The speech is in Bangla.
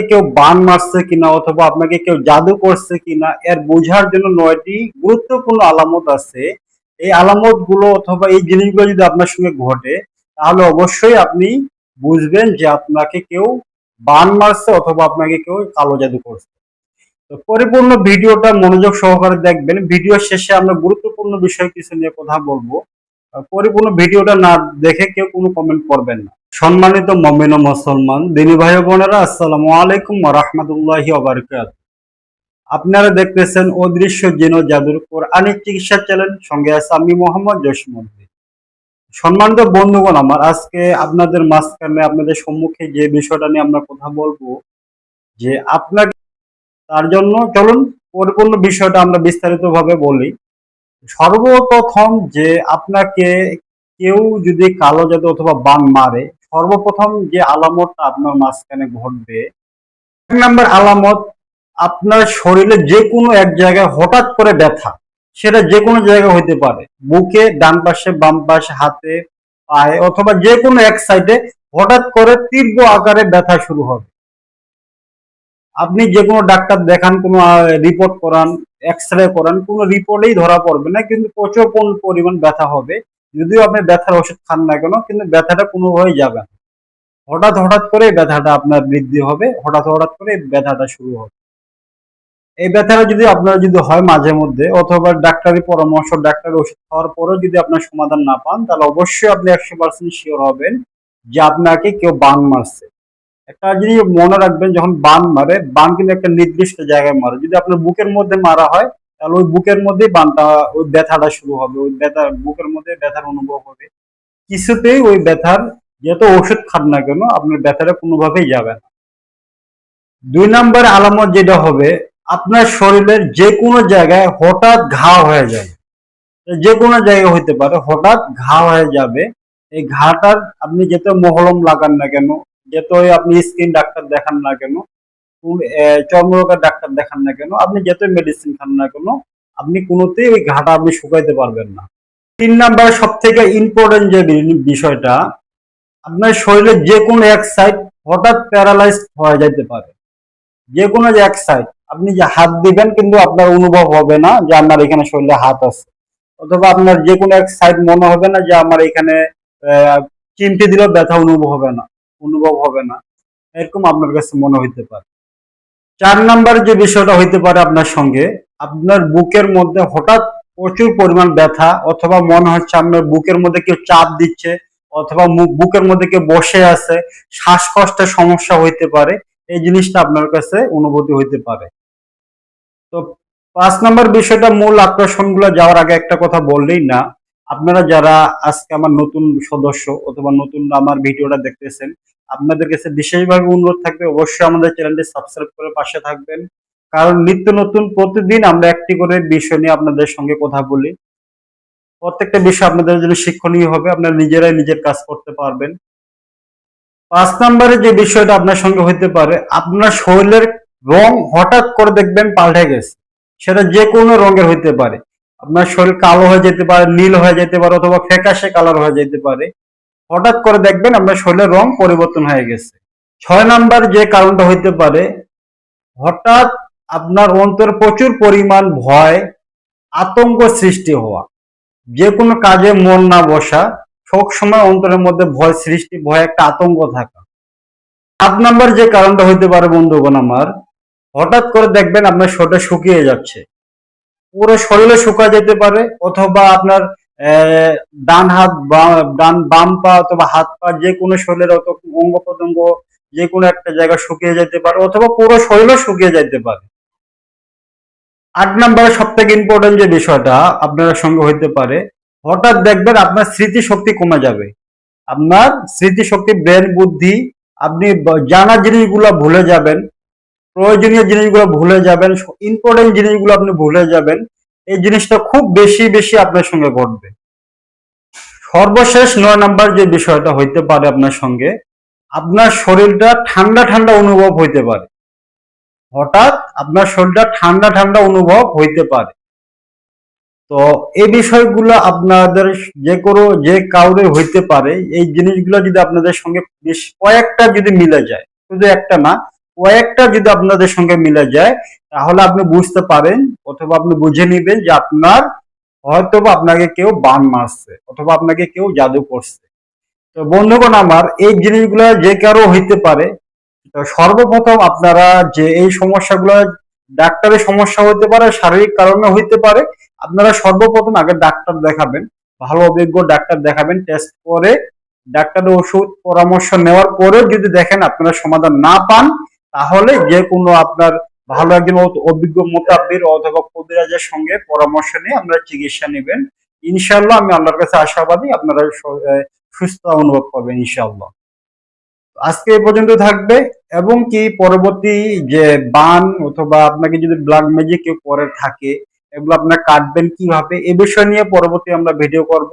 কেউ বান মারছে কিনা অথবা আপনাকে কেউ জাদু করছে কিনা এর বোঝার জন্য 9টি গুরুত্বপূর্ণ আলামত আছে। এই আলামত গুলো অথবা এই জিনিসগুলো যদি আপনার সঙ্গে ঘটে তাহলে অবশ্যই আপনি বুঝবেন যে আপনাকে কেউ বান মারছে অথবা আপনাকে কেউ কালো জাদু করছে। তো পরিপূর্ণ ভিডিওটা মনোযোগ সহকারে দেখবেন। ভিডিও শেষে আমরা গুরুত্বপূর্ণ বিষয় কিছু নিয়ে কথা বলবো। পরিপূর্ণ ভিডিওটা না দেখে কেউ কোনো কমেন্ট করবেন না। সম্মানিত মুমিন ও মুসলমান দিনী ভাই বোনেরা, আসসালামু আলাইকুম ওয়া রাহমাতুল্লাহি ওয়া বারাকাতুহু। আপনারা দেখতেছেন অদৃশ্য জিন ও জাদুর কোরআনিক চিকিৎসা চ্যানেল, সঙ্গে আছে আমি মোহাম্মদ জসিমউদ্দিন। সম্মানিত বন্ধুগণ, আমার আজকে আপনাদের মাঝখানে আপনাদের সম্মুখে যে বিষয়টা নিয়ে আমরা কথা বলবো, যে আপনাকে তার জন্য চলুন পরিপূর্ণ বিষয়টা আমরা বিস্তারিতভাবে বলি। সর্বপ্রথম যে আপনাকে কেউ যদি কালো জাদু অথবা বান মারে, সর্বপ্রথম যে আলামতটা আপনার মাঝখানে ঘটবে, এক নম্বর আলামত, আপনার শরীরে যে কোনো এক জায়গায় হঠাৎ করে ব্যথা। সেটা যে কোনো জায়গায় হইতে পারে, বুকে, ডান পাশে, বাম পাশে, হাতে, পায়ে অথবা যে কোনো এক সাইডে হঠাৎ করে তীব্র আকারে ব্যথা শুরু হবে। আপনি যে কোনো ডাক্তার দেখান, কোনো রিপোর্ট করান, এক্স-রে করান, কোনো রিপোর্টেই ধরা পড়বে না, কিন্তু প্রচুর পরিমাণ ব্যথা হবে। যদিও আপনি ব্যথার ওষুধ খান না কেন, কিন্তু ব্যথাটা কোনোভাবেই যাবে না। হঠাৎ হঠাৎ করে ব্যথাটা আপনার বৃদ্ধি হবে, হঠাৎ হঠাৎ করে ব্যথাটা শুরু হবে। এই ব্যথাটা যদি আপনার যদি হয় মাঝে মধ্যে, অথবা ডাক্তারি পরামর্শ, ডাক্তারের ওষুধ খাওয়ার পরেও যদি আপনার সমাধান না পান, তাহলে অবশ্যই আপনি 100% শিওর হবেন যে আপনাকে কেউ বান মারছে। একটা জিনিস মনে রাখবেন, যখন বান মারে, বান কিন্তু একটা নির্দিষ্ট জায়গায় মারে। যদি আপনার বুকের মধ্যে মারা হয়, তাহলে ওই বুকের মধ্যেই বানটা, ওই ব্যথাটা শুরু হবে, ওই ব্যথা বুকের মধ্যে ব্যথার অনুভব হবে। কিছুতেই ওই ব্যথার যত ওষুধ খান না কেন, আপনার ব্যথাটা কোনোভাবেই যাবে না। 2 নম্বর আলামত যেটা হবে, আপনার শরীরের যে কোনো জায়গায় হঠাৎ ঘা হয়ে যায়। যে কোনো জায়গায় হইতে পারে, হঠাৎ ঘা হয়ে যাবে। এই ঘাটার আপনি যত মহলম লাগান না কেন, যতই আপনি স্কিন ডাক্তার দেখান না কেন, চর্মরোগের ডাক্তার দেখান না কেন, আপনি যতই মেডিসিন খান না কেন, আপনি কোনোতেই ওই ঘাটা আপনি শুকাইতে পারবেন না। 3 নাম্বার সব থেকে ইম্পর্টেন্ট যে বিষয়টা, আপনার শরীরের যে কোনো এক সাইড হঠাৎ প্যারালাইজড হয়ে যেতে পারে। যে কোনো যে এক সাইড, আপনি যে হাত দিবেন কিন্তু আপনার অনুভব হবে না যে আপনার এখানে শরীরে হাত আছে, অথবা আপনার যে কোনো এক সাইড মনে হবে না যে আমার এখানে চিমটি দিলেও ব্যথা অনুভব হবে না, এরকম আপনার কাছে মনে হইতে পারে। 4 নাম্বার যে বিষয়টা হইতে পারে আপনার সঙ্গে, আপনার বুকের মধ্যে হঠাৎ প্রচুর পরিমাণ ব্যথা, অথবা মনে হচ্ছে আপনার বুকের মধ্যে কেউ চাপ দিচ্ছে, অথবা বুকের মধ্যে কেউ বসে আছে, শ্বাসকষ্টের সমস্যা হইতে পারে। এই জিনিসটা আপনার কাছে অনুভূতি হইতে পারে। তো 5 নাম্বার বিষয়টা, মূল আকর্ষণগুলো যাওয়ার আগে একটা কথা বললেই না, আপনারা যারা আজকে আমার নতুন সদস্য অথবা নতুন আমার ভিডিওটা দেখতেছেন, আপনাদের কাছে বিশেষভাবে অনুরোধ থাকবে অবশ্যই আমাদের চ্যানেলটি সাবস্ক্রাইব করে পাশে থাকবেন। কারণ নিত্য নতুন প্রতিদিন আমরা একটি করে বিষয় নিয়ে আপনাদের সঙ্গে কথা বলি। প্রত্যেকটা বিষয় আপনাদের জন্য শিক্ষণীয় হবে, আপনারা নিজেরাই নিজের কাজ করতে পারবেন। 5 নম্বরে যে বিষয়টা আপনার সঙ্গে হইতে পারে, আপনার শরীরের রং হঠাৎ করে দেখবেন পাল্টে গেছে। সেটা যে কোনো রঙের হইতে পারে। আপনার শরীর কালো হয়ে যেতে পারে, নীল হয়ে যেতে পারে, অথবা ফ্যাকাশে কালার হয়ে যেতে পারে। হঠাৎ করে দেখবেন আপনার শরীরের রং পরিবর্তন হয়ে গেছে। 6 নাম্বার যে কারণটা হইতে পারে, হঠাৎ আপনার অন্তরে প্রচুর পরিমাণ ভয়, আতঙ্ক সৃষ্টি হওয়া। যে কোনো কাজে মন না বসা, সব সময় অন্তরের মধ্যে ভয় সৃষ্টি, ভয় একটা আতঙ্ক থাকা। 7 নাম্বার যে কারণটা হইতে পারে বন্ধুগণ আমার, হঠাৎ করে দেখবেন আপনার শরীরটা শুকিয়ে যাচ্ছে, পুরো শরীরে শুকা যেতে পারে, অথবা আপনার ডান হাত বা বাম পা অথবা হাত পা, যে কোনো শরীরের অঙ্গ প্রত্যঙ্গ যে কোনো একটা জায়গা শুকিয়ে যেতে পারে, অথবা পুরো শরীরও শুকিয়ে যেতে পারে। 8 নাম্বারে সব থেকে ইম্পর্টেন্ট যে বিষয়টা আপনার সঙ্গে হইতে পারে, হঠাৎ দেখবেন আপনার স্মৃতিশক্তি কমে যাবে। আপনার স্মৃতিশক্তি, ব্রেন বুদ্ধি, আপনি জানা জিনিসগুলো ভুলে যাবেন, প্রয়োজনীয় জিনিসগুলো ভুলে যাবেন, ইম্পর্টেন্ট জিনিসগুলো আপনি ভুলে যাবেন। এই জিনিসটা খুব বেশি বেশি আপনার সঙ্গে ঘটবে। সর্বশেষ 9 নাম্বার যে বিষয়টা হইতে পারে আপনার সঙ্গে, আপনার শরীরটা ঠান্ডা ঠান্ডা অনুভব হইতে পারে। হঠাৎ আপনার শরীরটা ঠান্ডা ঠান্ডা অনুভব হইতে পারে। তো এই বিষয়গুলো আপনাদের যে কাউরে হইতে পারে। এই জিনিসগুলো যদি আপনাদের সঙ্গে বেশ কয়েকটা যদি মিলে যায়, শুধু একটা না, কয়েকটা যদি আপনাদের সঙ্গে মিলে যায়, তাহলে আপনি বুঝতে পারেন অথবা আপনি বুঝে নিবেন যে আপনার হয়তোবা আপনাকে কেউ বান মারছে অথবা আপনাকে কেউ জাদু করছে। তো বন্ধুগণ আমার, এই জিনিসগুলো যে কারো হইতে পারে। তো সর্বপ্রথম আপনারা যে এই সমস্যাগুলো, ডাক্তারের সমস্যা হইতে পারে, শারীরিক কারণে হইতে পারে, আপনারা সর্বপ্রথম আগে ডাক্তার দেখাবেন, ভালো অভিজ্ঞ ডাক্তার দেখাবেন, টেস্ট করে ডাক্তারের ওষুধ পরামর্শ নেওয়ার পরে যদি দেখেন আপনারা সমাধান না পান, তাহলে যে কোনো আপনার ভালো একজন অভিজ্ঞ মোতাব্বির অথবা কবিরাজের সঙ্গে পরামর্শ নিয়ে আপনারা চিকিৎসা নেবেন। ইনশাআল্লাহ আমি আল্লাহর কাছে আশাবাদী আপনারা সুস্থ অনুভব করবেন ইনশাআল্লাহ। আজকে এই পর্যন্ত থাকবে, এবং কি পরবর্তী যে বান অথবা আপনাকে যদি ব্ল্যাক ম্যাজিক কেউ করে থাকে, এগুলো আপনারা কাটবেন কিভাবে, এ বিষয় নিয়ে পরবর্তী আমরা ভিডিও করব।